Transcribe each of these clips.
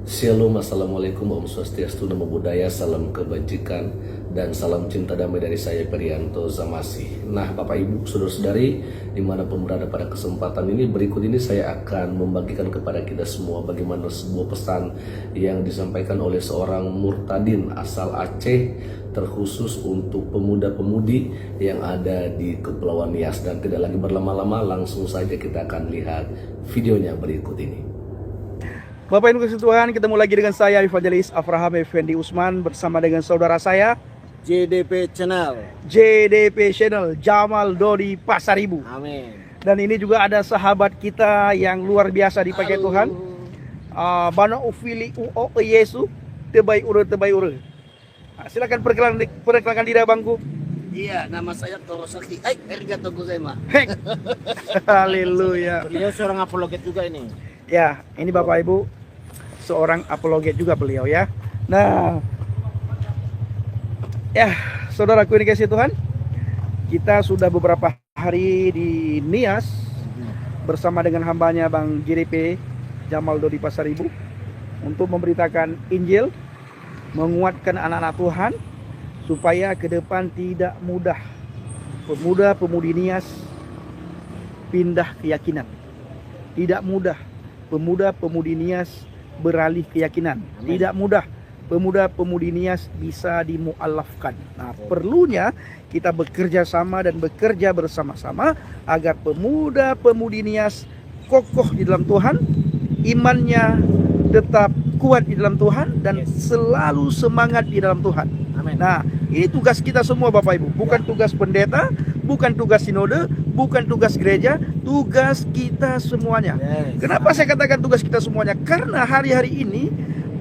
Shalom, Assalamualaikum, Om Swastiastu, Namo Buddhaya, salam kebajikan, dan salam cinta damai dari saya, Perianto Zamasi. Nah, Bapak Ibu, Saudara-saudari, dimanapun berada pada kesempatan ini, berikut ini saya akan membagikan kepada kita semua bagaimana sebuah pesan yang disampaikan oleh seorang murtadin asal Aceh, terkhusus untuk pemuda-pemudi yang ada di Kepulauan Nias. Dan tidak lagi berlama-lama, langsung saja kita akan lihat videonya berikut ini. Bapak Ibu kasih Tuhan, ketemu lagi dengan saya Evangelis Avraham Effendi Usman bersama dengan saudara saya JDP Channel. JDP Channel Jamal Dodi Pasaribu. Amin. Dan ini juga ada sahabat kita yang luar biasa dipakai Tuhan. Bana ufili uo Yesu tebai ure. Silakan perkenalkan diri abangku. Iya, nama saya Torosaki. Arigatou gozaimasu. Hek. Haleluya. Beliau seorang apologet juga ini. Ya, ini Bapak Ibu seorang apologet juga beliau ya. Nah, ya saudaraku ini kasih Tuhan, kita sudah beberapa hari di Nias bersama dengan hambanya Bang JDP Jamal Dodi Pasaribu untuk memberitakan Injil, menguatkan anak-anak Tuhan supaya ke depan tidak mudah pemuda-pemudi Nias pindah keyakinan. Tidak mudah pemuda-pemudi Nias beralih keyakinan. Amin. Tidak mudah pemuda-pemudi Nias bisa dimualafkan. Nah, perlunya kita bekerja sama dan bekerja bersama-sama agar pemuda-pemudi Nias kokoh di dalam Tuhan, imannya tetap kuat di dalam Tuhan, dan selalu semangat di dalam Tuhan. Amin. Nah, ini tugas kita semua Bapak Ibu, bukan tugas pendeta, bukan tugas sinode, bukan tugas gereja, tugas kita semuanya. Yes. Kenapa saya katakan tugas kita semuanya? Karena hari-hari ini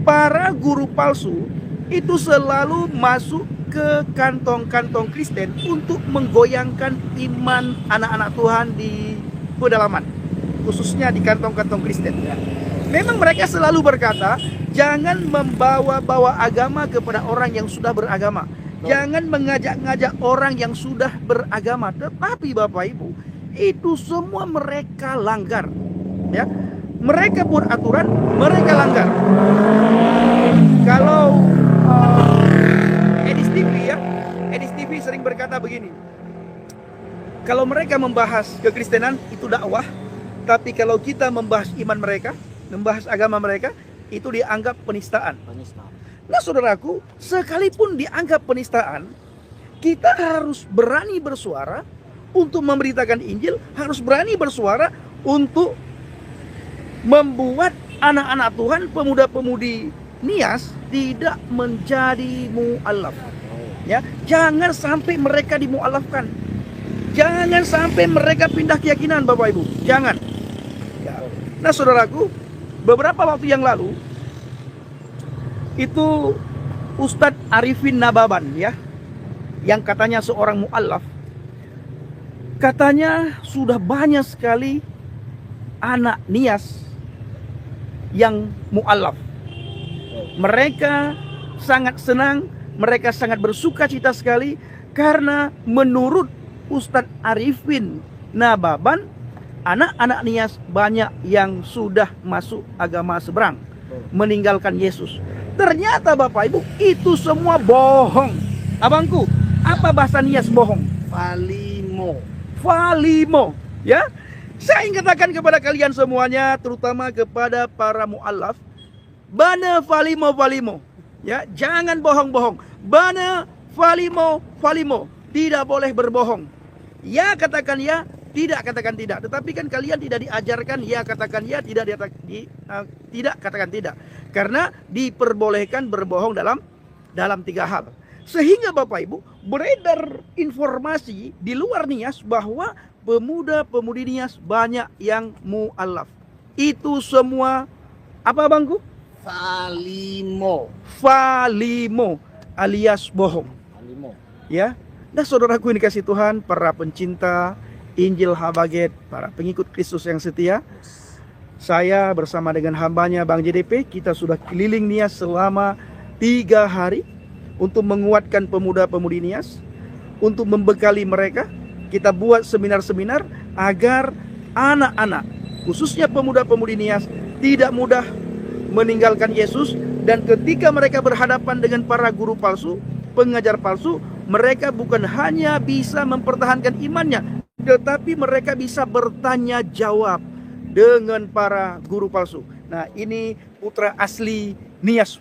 para guru palsu itu selalu masuk ke kantong-kantong Kristen untuk menggoyangkan iman anak-anak Tuhan di pedalaman, khususnya di kantong-kantong Kristen. Memang mereka selalu berkata, jangan membawa-bawa agama kepada orang yang sudah beragama. Jangan mengajak-ngajak orang yang sudah beragama. Tetapi Bapak Ibu, itu semua mereka langgar. Ya, mereka buat aturan, mereka langgar. Kalau Edis TV ya, Edis TV sering berkata begini. Kalau mereka membahas kekristenan itu dakwah, tapi kalau kita membahas iman mereka, membahas agama mereka, itu dianggap penistaan. Nah saudaraku, sekalipun dianggap penistaan, kita harus berani bersuara untuk memberitakan Injil, harus berani bersuara untuk membuat anak-anak Tuhan, pemuda-pemudi Nias tidak menjadi mu'alaf. Ya, jangan sampai mereka dimu'alafkan. Jangan sampai mereka pindah keyakinan Bapak Ibu. Jangan. Ya. Nah saudaraku, beberapa waktu yang lalu itu Ustadz Arifin Nababan ya, yang katanya seorang mu'alaf, katanya sudah banyak sekali anak Nias yang mu'alaf. Mereka sangat senang, mereka sangat bersuka cita sekali, karena menurut Ustadz Arifin Nababan, anak-anak Nias banyak yang sudah masuk agama seberang, meninggalkan Yesus. Ternyata Bapak Ibu, itu semua bohong. Abangku, apa bahasa Nias bohong? Falimo. Ya, saya ingin katakan kepada kalian semuanya, terutama kepada para mu'alaf, bana falimo. Ya, jangan bohong-bohong. Bana falimo. Tidak boleh berbohong. Ya katakan ya, tidak katakan tidak. Tetapi kan kalian tidak diajarkan ya katakan ya, tidak katakan tidak. Karena diperbolehkan berbohong dalam 3 hal. Sehingga Bapak Ibu, beredar informasi di luar Nias bahwa pemuda-pemudi Nias banyak yang mu'alaf. Itu semua apa bangku? Falimo alias bohong. Ya. Nah saudaraku ini kasih Tuhan, para pencinta Injil Habaget, para pengikut Kristus yang setia, saya bersama dengan hambanya Bang JDP, kita sudah keliling Nias selama 3 hari untuk menguatkan pemuda-pemudi Nias, untuk membekali mereka. Kita buat seminar-seminar agar anak-anak, khususnya pemuda-pemudi Nias, tidak mudah meninggalkan Yesus, dan ketika mereka berhadapan dengan para guru palsu, pengajar palsu, mereka bukan hanya bisa mempertahankan imannya, tetapi mereka bisa bertanya jawab dengan para guru palsu. Nah, ini putra asli Nias.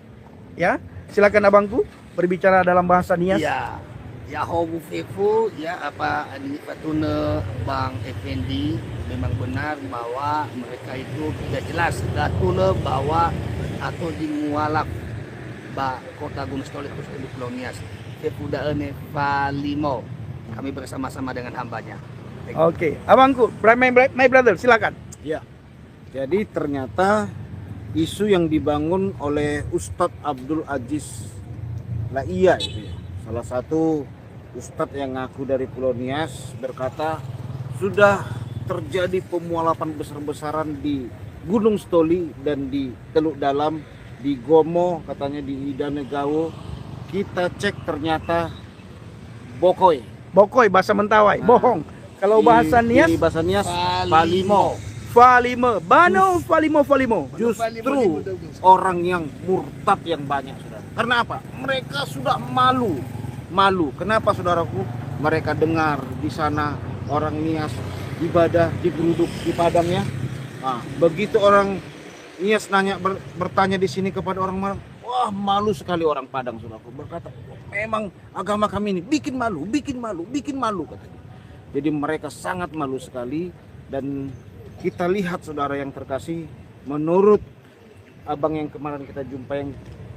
Ya, silakan abangku berbicara dalam bahasa Nias. Ya, Yahobu Fefu, ya apa ini Fatune Bang Effendi memang benar bahwa mereka itu tidak jelas datule bahwa atau di mualaf ba kota Gunung Stolik di Pulau Nias. Fefu daene Valimo. Kami bersama-sama dengan hambanya. Oke, abangku, my brother, silakan. Ya, jadi ternyata isu yang dibangun oleh Ustadz Abdul Aziz Laia itu ya, salah satu Ustadz yang ngaku dari Pulau Nias, berkata sudah terjadi pemualapan besar-besaran di Gunung Stoli dan di Teluk Dalam, di Gomo, katanya di Idanegawo. Kita cek ternyata Bokoy. Bokoy bahasa Mentawai, bohong. Kalau bahasa Nias, di bahasa Nias Valimo. Valimo, Bano, Valimo. Justru orang yang murtad yang banyak, saudara. Karena apa? Mereka sudah malu. Kenapa, saudaraku? Mereka dengar di sana orang Nias ibadah di geruduk di padangnya. Nah, begitu orang Nias bertanya di sini kepada orang Padang, wah, malu sekali orang Padang, saudaraku. Berkata, memang agama kami ini bikin malu katanya. Jadi mereka sangat malu sekali. Dan kita lihat, saudara yang terkasih, menurut abang yang kemarin kita jumpa yang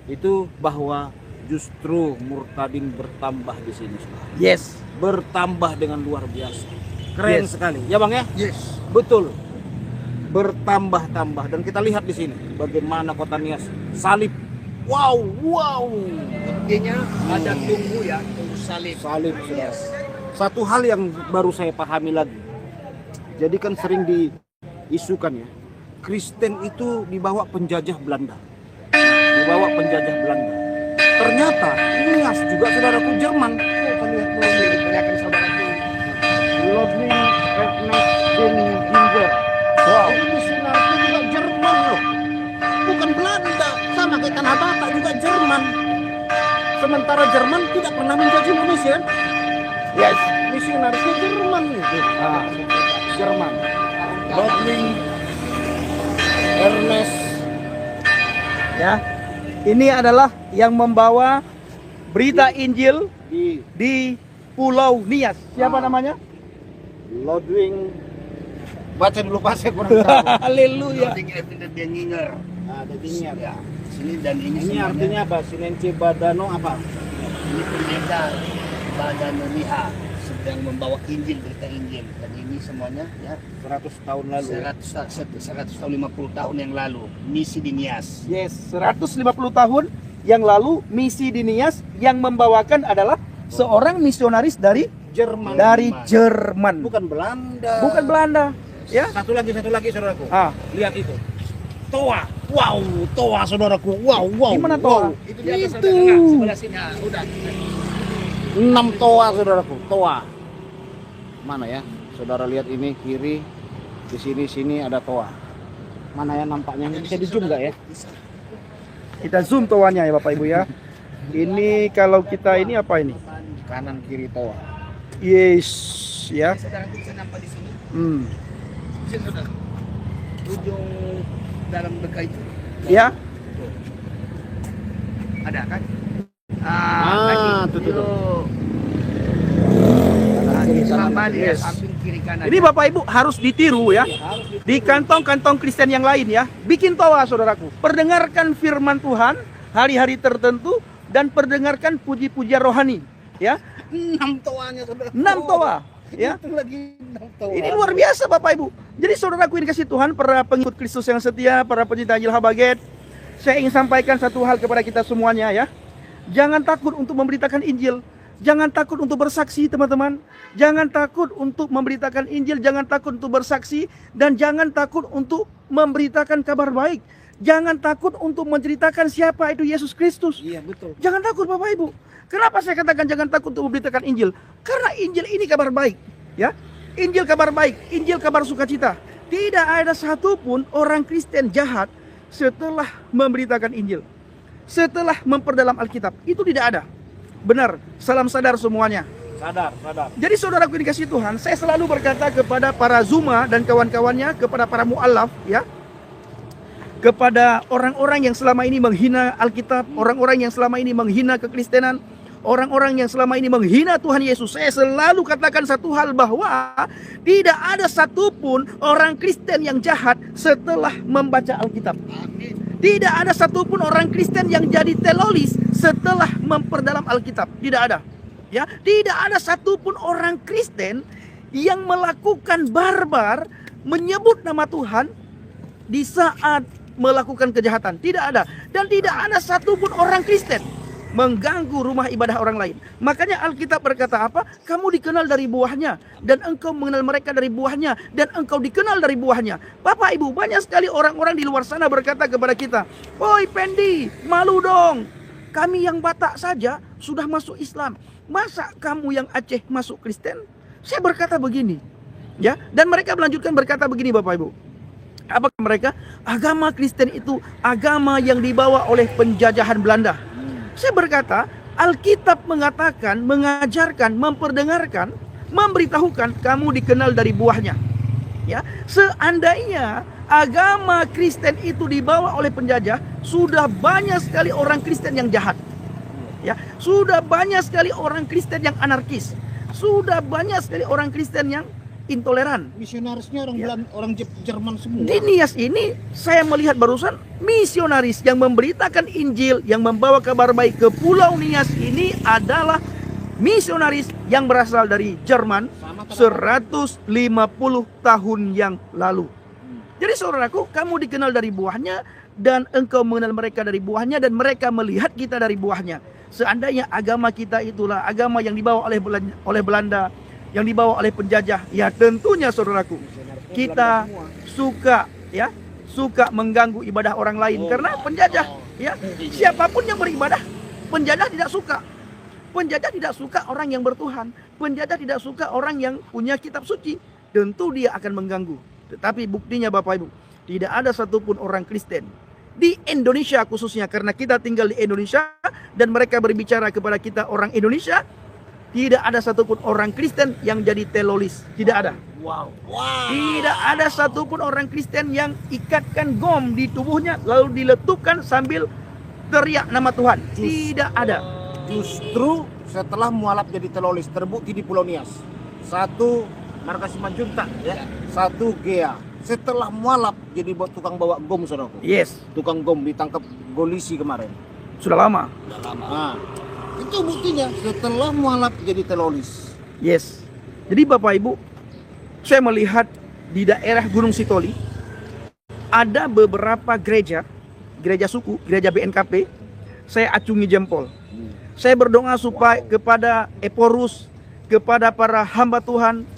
itu, bahwa justru murtadin bertambah di sini, saudara. yes, Bertambah dengan luar biasa. Keren Yes. sekali. Ya, Bang ya? Yes. Betul. Bertambah-tambah, dan kita lihat di sini bagaimana kota Nias salib. Wow. Intinya ada tunggu ya, tunggu salib. Salib, saudara. Satu hal yang baru saya pahami lagi. Jadi kan sering diisukan ya, Kristen itu dibawa penjajah Belanda. Ternyata Nias juga, saudaraku, Jerman. Diperlihatkan saudaraku. Ludwig Ernest Ginger. Wow. Jadi misionaris itu juga Jerman loh. Bukan Belanda, sama kayak Tanah Batak juga Jerman. Sementara Jerman tidak pernah menjajah Indonesia. yes. Misionarisnya Jerman gitu. Ah, Jerman. Ludwig Ernest. Ya, ini adalah yang membawa berita Injil di Pulau Nias. Siapa namanya? Ludwig. Baca dulu Pak, saya kurang tahu. Haleluya. Tinggal dia nginger. Nah, jadinya Ya, sini dan ini ini semuanya. artinya apa? Sinenci Badano apa? Ini pendeta Badan Liha sedang membawa Injil, berita Injil, dan ini semuanya ya 100 tahun lalu. 150 tahun yang lalu misi di Nias. Yes, 150 tahun yang lalu misi di Nias yang membawakan adalah seorang misionaris dari Jerman. Jerman. Bukan Belanda. Bukan Belanda, ya. Satu lagi saudaraku. Ah, Lihat itu. Toa. Wow, Toa, saudaraku. Wow. Gimana Toa? Itu di atas Itu. sebelah sini. Ah, udah. 6 Toa, saudaraku. Toa. Mana ya? Saudara lihat ini kiri. Di sini ada Toa. Mana ya nampaknya? Bisa di zoom nggak ya? kita zoom toanya ya Bapak Ibu ya. Ini kalau kita ini apa ini? Kanan kiri Toa. Yes, ya. Saudara bisa nampak di sini. Sini saudara. Ujung dalam dekat itu. Ya. Ada kan? Tuh. Sama dia Yes. samping kiri kanan. Ini Bapak Ibu harus ditiru ya. Di kantong-kantong Kristen yang lain ya. Bikin toa saudaraku. Perdengarkan firman Tuhan hari-hari tertentu dan perdengarkan puji-pujian rohani ya. 6 toanya, saudara. 6 toa ya. Itu lagi 6 toa. Ini luar biasa Bapak Ibu. Jadi saudaraku yang dikasih Tuhan, para pengikut Kristus yang setia, para pencinta Injil Habaget, saya ingin sampaikan satu hal kepada kita semuanya ya. Jangan takut untuk memberitakan Injil. Jangan takut untuk bersaksi teman-teman. Jangan takut untuk memberitakan Injil. Jangan takut untuk bersaksi. Dan jangan takut untuk memberitakan kabar baik. Jangan takut untuk menceritakan siapa itu Yesus Kristus. Iya, betul. Jangan takut Bapak Ibu. Kenapa saya katakan jangan takut untuk memberitakan Injil? Karena Injil ini kabar baik, ya. Injil kabar baik, Injil kabar sukacita. Tidak ada satupun orang Kristen jahat setelah memberitakan Injil, setelah memperdalam Alkitab. Itu tidak ada. Benar, salam sadar semuanya. Sadar. Jadi saudaraku yang dikasihi Tuhan, saya selalu berkata kepada para Zuma dan kawan-kawannya, kepada para mu'alaf, ya, kepada orang-orang yang selama ini menghina Alkitab, orang-orang yang selama ini menghina kekristenan, orang-orang yang selama ini menghina Tuhan Yesus. Saya selalu katakan satu hal, bahwa tidak ada satupun orang Kristen yang jahat setelah membaca Alkitab. Tidak ada satupun orang Kristen yang jadi teroris setelah memperdalam Alkitab. Tidak ada. Ya, tidak ada satupun orang Kristen yang melakukan barbar, menyebut nama Tuhan di saat melakukan kejahatan. Tidak ada. Dan tidak ada satupun orang Kristen mengganggu rumah ibadah orang lain. Makanya Alkitab berkata apa? Kamu dikenal dari buahnya, dan engkau mengenal mereka dari buahnya, dan engkau dikenal dari buahnya. Bapak Ibu, banyak sekali orang-orang di luar sana berkata kepada kita, "Woi Pendi, malu dong. Kami yang Batak saja sudah masuk Islam. Masa kamu yang Aceh masuk Kristen?" Saya berkata begini, ya, dan mereka melanjutkan berkata begini, Bapak Ibu. Apa mereka? Agama Kristen itu agama yang dibawa oleh penjajahan Belanda. Saya berkata, Alkitab mengatakan, mengajarkan, memperdengarkan, memberitahukan kamu dikenal dari buahnya. Ya, seandainya agama Kristen itu dibawa oleh penjajah, sudah banyak sekali orang Kristen yang jahat. Ya, sudah banyak sekali orang Kristen yang anarkis. Sudah banyak sekali orang Kristen yang intoleran. Misionarisnya orang Jerman semua. Di Nias ini saya melihat barusan misionaris yang memberitakan Injil, yang membawa kabar baik ke Pulau Nias ini adalah misionaris yang berasal dari Jerman 150 tahun yang lalu. Jadi saudaraku, kamu dikenal dari buahnya, dan engkau mengenal mereka dari buahnya, dan mereka melihat kita dari buahnya. Seandainya agama kita itulah agama yang dibawa oleh Belanda, yang dibawa oleh penjajah, ya tentunya saudaraku, kita suka mengganggu ibadah orang lain, karena penjajah, ya, siapapun yang beribadah, penjajah tidak suka. Penjajah tidak suka orang yang bertuhan. Penjajah tidak suka orang yang punya kitab suci. Tentu dia akan mengganggu. Tetapi buktinya Bapak Ibu, tidak ada satupun orang Kristen di Indonesia khususnya, karena kita tinggal di Indonesia dan mereka berbicara kepada kita orang Indonesia. Tidak ada satupun orang Kristen yang jadi teroris. Tidak ada. Wow. Tidak ada satupun orang Kristen yang ikatkan gom di tubuhnya lalu diletupkan sambil teriak nama Tuhan. Tidak ada. Justru setelah mualaf jadi teroris, terbukti di Pulau Nias. Satu markas Simanjuntak, ya. Satu Gea. Setelah mualaf jadi tukang bawa gom, saudaraku. Yes. Tukang gom ditangkap polisi kemarin. Sudah lama. Nah, itu buktinya setelah mualaf jadi teroris. Yes. Jadi Bapak Ibu, saya melihat di daerah Gunung Sitoli ada beberapa gereja suku, gereja BNKP. Saya acungi jempol. Saya berdoa supaya kepada Eporus, kepada para hamba Tuhan,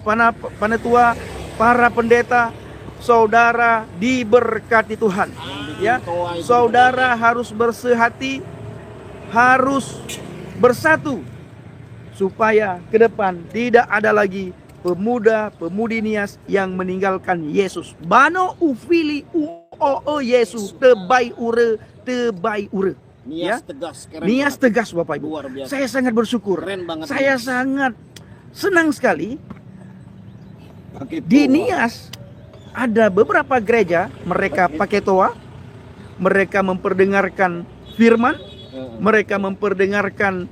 panatua, para pendeta, saudara diberkati Tuhan. Ya, saudara harus bersehati, harus bersatu, supaya ke depan tidak ada lagi pemuda-pemudi Nias yang meninggalkan Yesus. Bano ufili uo Yesus tebai ure. Nias tegas, keren Nias banget. tegas Bapak Ibu. Luar biasa. Saya sangat bersyukur. Keren banget. Saya sangat senang sekali Pakai di toa. Nias ada beberapa gereja, mereka pakai toa, mereka memperdengarkan firman, mereka memperdengarkan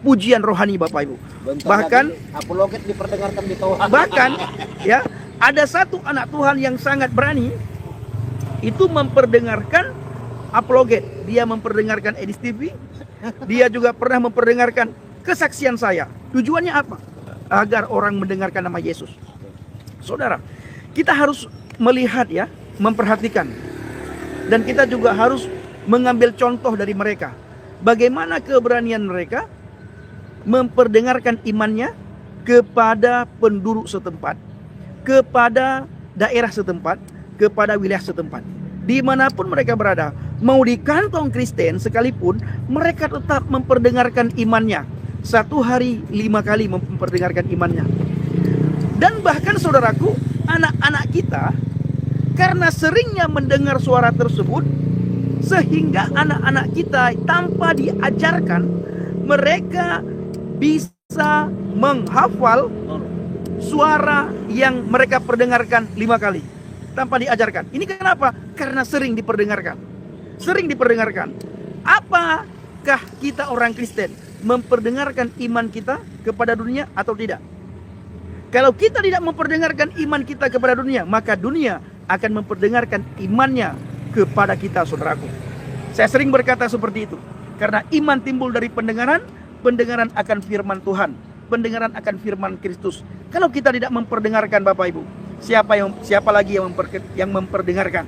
pujian rohani Bapak Ibu. Bentar Bahkan lagi, apologet diperdengarkan di toa. bahkan ya, ada satu anak Tuhan yang sangat berani itu memperdengarkan apologet. Dia memperdengarkan Edis TV. Dia juga pernah memperdengarkan kesaksian saya. Tujuannya apa? Agar orang mendengarkan nama Yesus. Saudara, kita harus melihat, ya, memperhatikan, dan kita juga harus mengambil contoh dari mereka. Bagaimana keberanian mereka memperdengarkan imannya kepada penduduk setempat, kepada daerah setempat, kepada wilayah setempat. Dimanapun mereka berada, mau di kantong Kristen sekalipun, mereka tetap memperdengarkan imannya. Satu hari 5 kali memperdengarkan imannya. Dan bahkan saudaraku, anak-anak kita Karena seringnya mendengar suara tersebut, sehingga anak-anak kita tanpa diajarkan, mereka bisa menghafal suara yang mereka perdengarkan 5 kali tanpa diajarkan. Ini kenapa? Karena sering diperdengarkan. Sering diperdengarkan. Apakah kita orang Kristen memperdengarkan iman kita kepada dunia atau tidak? Kalau kita tidak memperdengarkan iman kita kepada dunia, maka dunia akan memperdengarkan imannya kepada kita, saudaraku. Saya sering berkata seperti itu. Karena iman timbul dari pendengaran, pendengaran akan firman Tuhan, pendengaran akan firman Kristus. Kalau kita tidak memperdengarkan, Bapak Ibu, siapa lagi yang memperdengarkan?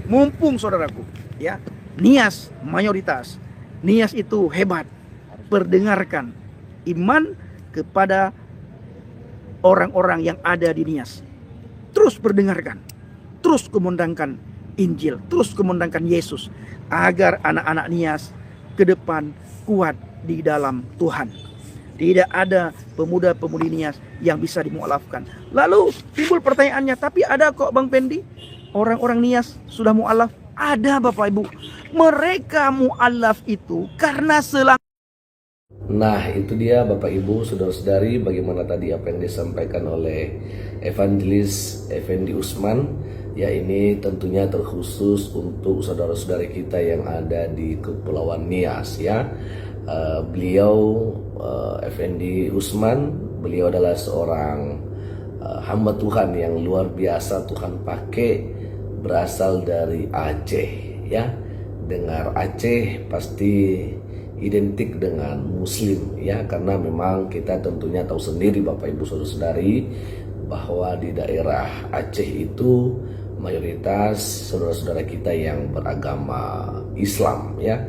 Mumpung, saudaraku, ya, Nias mayoritas. Nias itu hebat. Perdengarkan iman kepada orang-orang yang ada di Nias. Terus perdengarkan, terus kumandangkan Injil, terus kumandangkan Yesus, agar anak-anak Nias ke depan kuat di dalam Tuhan. Tidak ada pemuda-pemudi Nias yang bisa dimualafkan. Lalu timbul pertanyaannya, tapi ada kok Bang Pendi, orang-orang Nias sudah mualaf? Ada, Bapak Ibu. Mereka mualaf itu karena Nah, itu dia Bapak Ibu, saudara-saudari, bagaimana tadi apa yang disampaikan oleh Evangelis Effendi Usman. Ya, ini tentunya terkhusus untuk saudara-saudari kita yang ada di Kepulauan Nias, ya. Beliau Effendi Usman, beliau adalah seorang hamba Tuhan yang luar biasa Tuhan pakai, berasal dari Aceh, ya. Dengar Aceh pasti identik dengan Muslim, ya, karena memang kita tentunya tahu sendiri Bapak Ibu saudara-saudari bahwa di daerah Aceh itu mayoritas saudara-saudara kita yang beragama Islam, ya.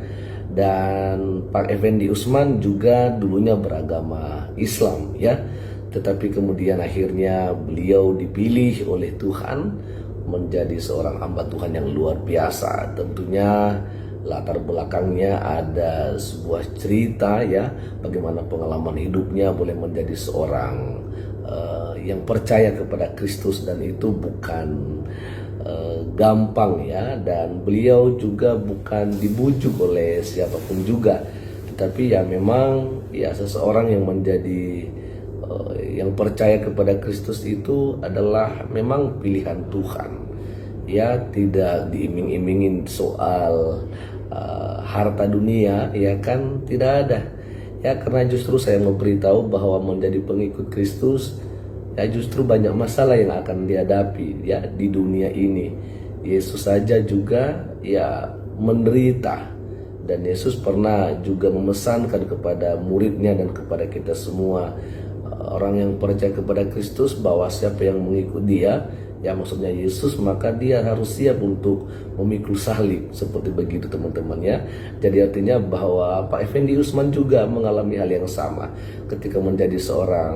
Dan Pak Effendi Usman juga dulunya beragama Islam, ya. Tetapi kemudian akhirnya beliau dipilih oleh Tuhan menjadi seorang hamba Tuhan yang luar biasa. Tentunya latar belakangnya ada sebuah cerita, ya, bagaimana pengalaman hidupnya boleh menjadi seorang yang percaya kepada Kristus, dan itu bukan gampang, ya. Dan beliau juga bukan dibujuk oleh siapapun juga, tetapi ya memang ya seseorang yang menjadi yang percaya kepada Kristus itu adalah memang pilihan Tuhan, ya. Tidak diiming-imingin soal harta dunia, ya kan, tidak ada, ya. Karena justru saya mau beritahu bahwa menjadi pengikut Kristus, ya, justru banyak masalah yang akan dihadapi, ya, di dunia ini. Yesus saja juga, ya, menderita, dan Yesus pernah juga memesankan kepada muridnya dan kepada kita semua orang yang percaya kepada Kristus bahwa siapa yang mengikut Dia, ya, maksudnya Yesus, maka dia harus siap untuk memikul salib, seperti begitu teman-teman, ya. Jadi artinya bahwa Pak Effendi Usman juga mengalami hal yang sama ketika menjadi seorang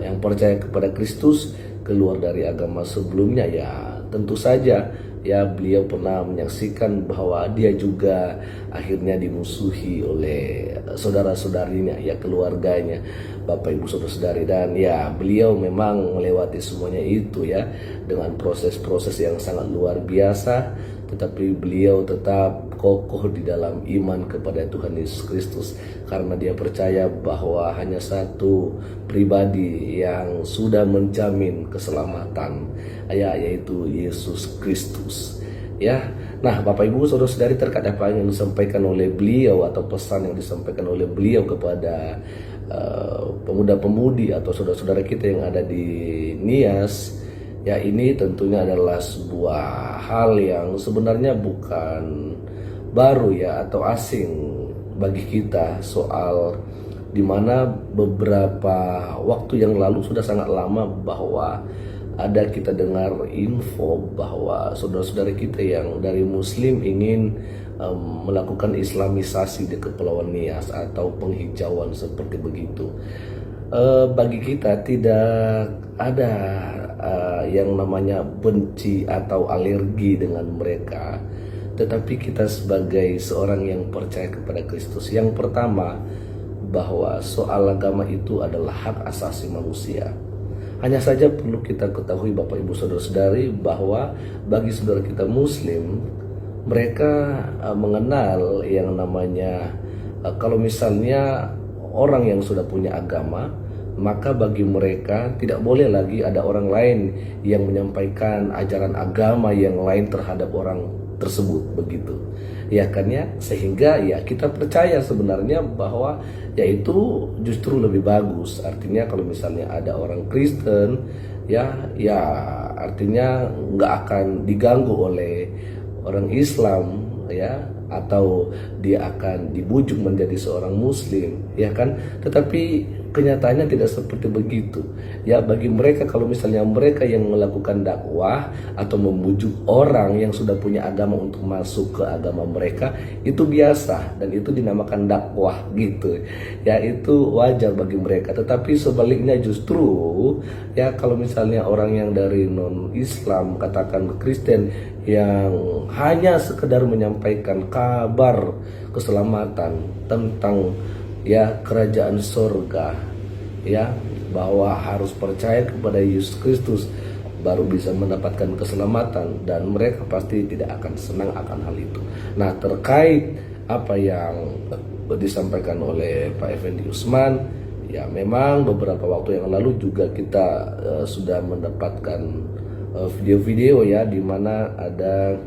yang percaya kepada Kristus, keluar dari agama sebelumnya, ya tentu saja, ya, beliau pernah menyaksikan bahwa dia juga akhirnya dimusuhi oleh saudara-saudarinya, ya, keluarganya, Bapak Ibu saudara-saudari. Dan ya, beliau memang melewati semuanya itu, ya, dengan proses-proses yang sangat luar biasa, tetapi beliau tetap kokoh di dalam iman kepada Tuhan Yesus Kristus, karena dia percaya bahwa hanya satu pribadi yang sudah menjamin keselamatan, ya, yaitu Yesus Kristus, ya. Nah, Bapak Ibu saudara-saudari, terkait apa yang disampaikan oleh beliau atau pesan yang disampaikan oleh beliau kepada pemuda-pemudi atau saudara-saudara kita yang ada di Nias, ya, ini tentunya adalah sebuah hal yang sebenarnya bukan baru, ya, atau asing bagi kita, soal dimana beberapa waktu yang lalu sudah sangat lama bahwa ada kita dengar info bahwa saudara-saudara kita yang dari Muslim ingin melakukan Islamisasi di Kepulauan Nias atau penghijauan seperti begitu. Bagi kita tidak ada yang namanya benci atau alergi dengan mereka, tetapi kita sebagai seorang yang percaya kepada Kristus, yang pertama, bahwa soal agama itu adalah hak asasi manusia. Hanya saja perlu kita ketahui Bapak Ibu Saudara-saudari bahwa bagi saudara kita Muslim, mereka mengenal yang namanya kalau misalnya orang yang sudah punya agama, maka bagi mereka tidak boleh lagi ada orang lain yang menyampaikan ajaran agama yang lain terhadap orang tersebut, begitu. Ya kan ya, sehingga ya kita percaya sebenarnya bahwa yaitu justru lebih bagus. Artinya kalau misalnya ada orang Kristen ya artinya nggak akan diganggu oleh orang Islam ya, atau dia akan dibujuk menjadi seorang Muslim, ya kan? Tetapi kenyataannya tidak seperti begitu. Ya, bagi mereka kalau misalnya mereka yang melakukan dakwah atau membujuk orang yang sudah punya agama untuk masuk ke agama mereka, itu biasa dan itu dinamakan dakwah gitu. Ya, itu wajar bagi mereka. Tetapi sebaliknya justru ya kalau misalnya orang yang dari non-Islam, katakan Kristen, yang hanya sekedar menyampaikan kabar keselamatan tentang ya kerajaan surga, ya bahwa harus percaya kepada Yesus Kristus baru bisa mendapatkan keselamatan, dan mereka pasti tidak akan senang akan hal itu. Nah, terkait apa yang disampaikan oleh Pak Effendi Usman, ya memang beberapa waktu yang lalu juga kita sudah mendapatkan video-video ya di mana ada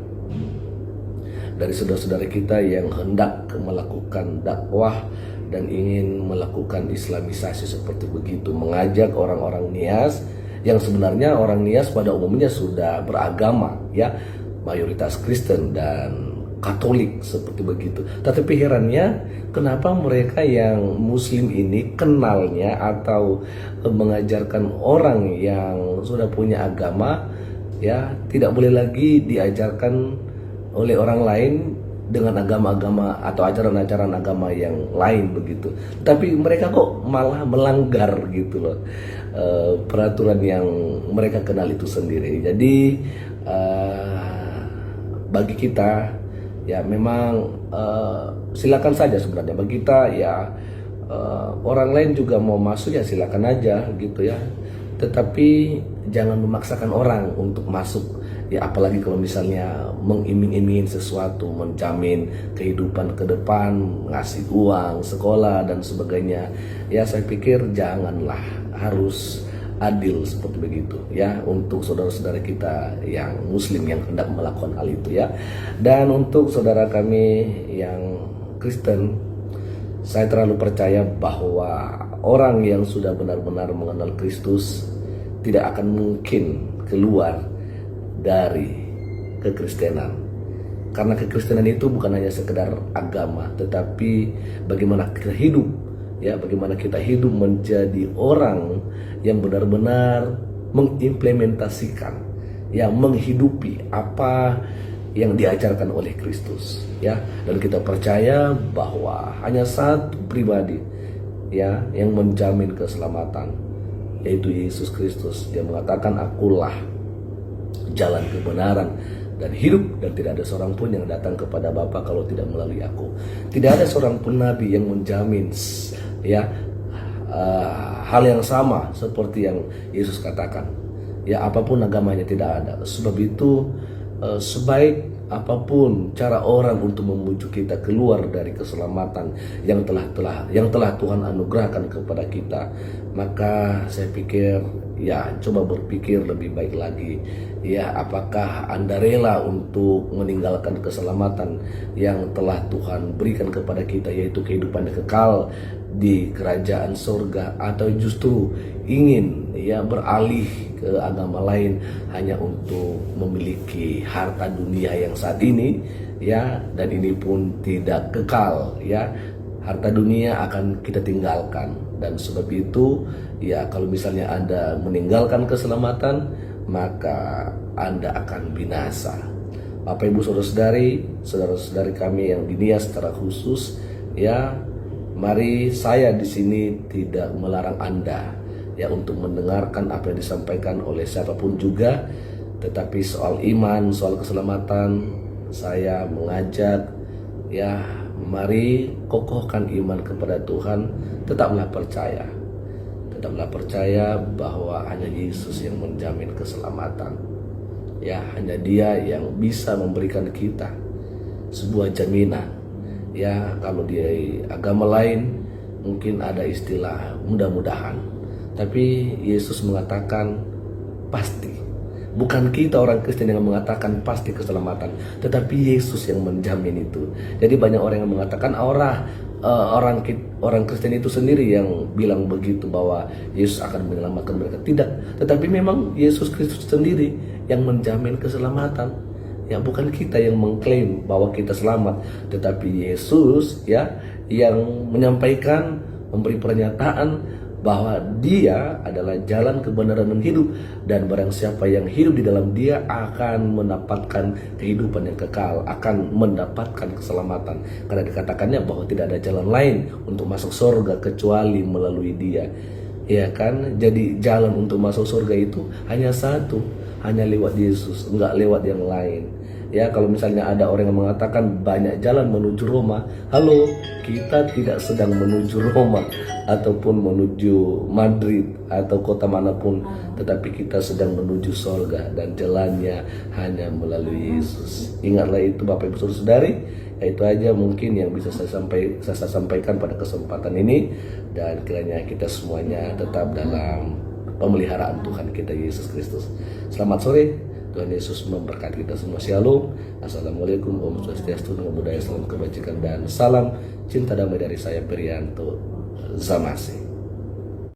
dari saudara-saudara kita yang hendak melakukan dakwah dan ingin melakukan islamisasi seperti begitu, mengajak orang-orang Nias yang sebenarnya orang Nias pada umumnya sudah beragama ya, mayoritas Kristen dan Katolik seperti begitu. Tetapi herannya kenapa mereka yang Muslim ini kenalnya atau mengajarkan orang yang sudah punya agama ya tidak boleh lagi diajarkan oleh orang lain dengan agama-agama atau ajaran-ajaran agama yang lain begitu. Tapi mereka kok malah melanggar gitu loh peraturan yang mereka kenal itu sendiri. Jadi bagi kita ya memang silakan saja sebenarnya. Bagi kita ya orang lain juga mau masuk ya silakan aja gitu ya. Tetapi jangan memaksakan orang untuk masuk. Ya apalagi kalau misalnya mengiming-imingin sesuatu, menjamin kehidupan ke depan, ngasih uang, sekolah dan sebagainya. Ya saya pikir janganlah, harus adil seperti begitu ya untuk saudara-saudara kita yang Muslim yang hendak melakukan hal itu ya. Dan untuk saudara kami yang Kristen, saya terlalu percaya bahwa orang yang sudah benar-benar mengenal Kristus tidak akan mungkin keluar dari kekristenan. Karena kekristenan itu bukan hanya sekedar agama, tetapi bagaimana kita hidup ya, bagaimana kita hidup menjadi orang yang benar-benar mengimplementasikan, yang menghidupi apa yang diajarkan oleh Kristus ya. Dan kita percaya bahwa hanya satu pribadi ya yang menjamin keselamatan, yaitu Yesus Kristus. Dia mengatakan, akulah jalan kebenaran dan hidup, dan tidak ada seorang pun yang datang kepada Bapa kalau tidak melalui aku. Tidak ada seorang pun nabi yang menjamin ya hal yang sama seperti yang Yesus katakan. Ya apapun agamanya tidak ada. Sebab itu sebaik apapun cara orang untuk membujuk kita keluar dari keselamatan yang telah Tuhan anugerahkan kepada kita, maka saya pikir ya coba berpikir lebih baik lagi ya, apakah Anda rela untuk meninggalkan keselamatan yang telah Tuhan berikan kepada kita, yaitu kehidupan yang kekal di kerajaan surga, atau justru ingin ya beralih ke agama lain hanya untuk memiliki harta dunia yang saat ini ya, dan ini pun tidak kekal ya. Harta dunia akan kita tinggalkan, dan sebab itu ya kalau misalnya Anda meninggalkan keselamatan, maka Anda akan binasa. Bapak Ibu saudara-saudari kami yang di Nias secara khusus ya, mari saya di sini tidak melarang Anda ya untuk mendengarkan apa yang disampaikan oleh siapapun juga, tetapi soal iman, soal keselamatan, saya mengajak ya mari kokohkan iman kepada Tuhan, tetaplah percaya. tetaplah percaya bahwa hanya Yesus yang menjamin keselamatan. Ya, hanya Dia yang bisa memberikan kita sebuah jaminan. Ya, kalau di agama lain mungkin ada istilah mudah-mudahan, tapi Yesus mengatakan pasti. Bukan kita orang Kristen yang mengatakan pasti keselamatan, tetapi Yesus yang menjamin itu. Jadi banyak orang yang mengatakan orang Kristen itu sendiri yang bilang begitu, bahwa Yesus akan menyelamatkan mereka. Tidak, tetapi memang Yesus Kristus sendiri yang menjamin keselamatan. Ya, bukan kita yang mengklaim bahwa kita selamat, tetapi Yesus ya yang menyampaikan, memberi pernyataan bahwa Dia adalah jalan, kebenaran, dan hidup, dan barang siapa yang hidup di dalam Dia akan mendapatkan kehidupan yang kekal, akan mendapatkan keselamatan. Karena dikatakannya bahwa tidak ada jalan lain untuk masuk surga kecuali melalui Dia. Ya kan? Jadi jalan untuk masuk surga itu hanya satu, hanya lewat Yesus, enggak lewat yang lain. Ya, kalau misalnya ada orang yang mengatakan banyak jalan menuju Roma, halo, kita tidak sedang menuju Roma ataupun menuju Madrid atau kota manapun, tetapi kita sedang menuju surga, dan jalannya hanya melalui Yesus. Ingatlah itu Bapak Ibu Saudara-saudari. Itu aja mungkin yang bisa saya sampaikan pada kesempatan ini, dan kiranya kita semuanya tetap dalam pemeliharaan Tuhan kita Yesus Kristus. Selamat sore. Tuhan Yesus memberkati kita semua. Shalom. Assalamualaikum. Om Swastiastu, Namo Buddhaya, salam kebajikan dan salam cinta damai dari saya Perianto Zamasi.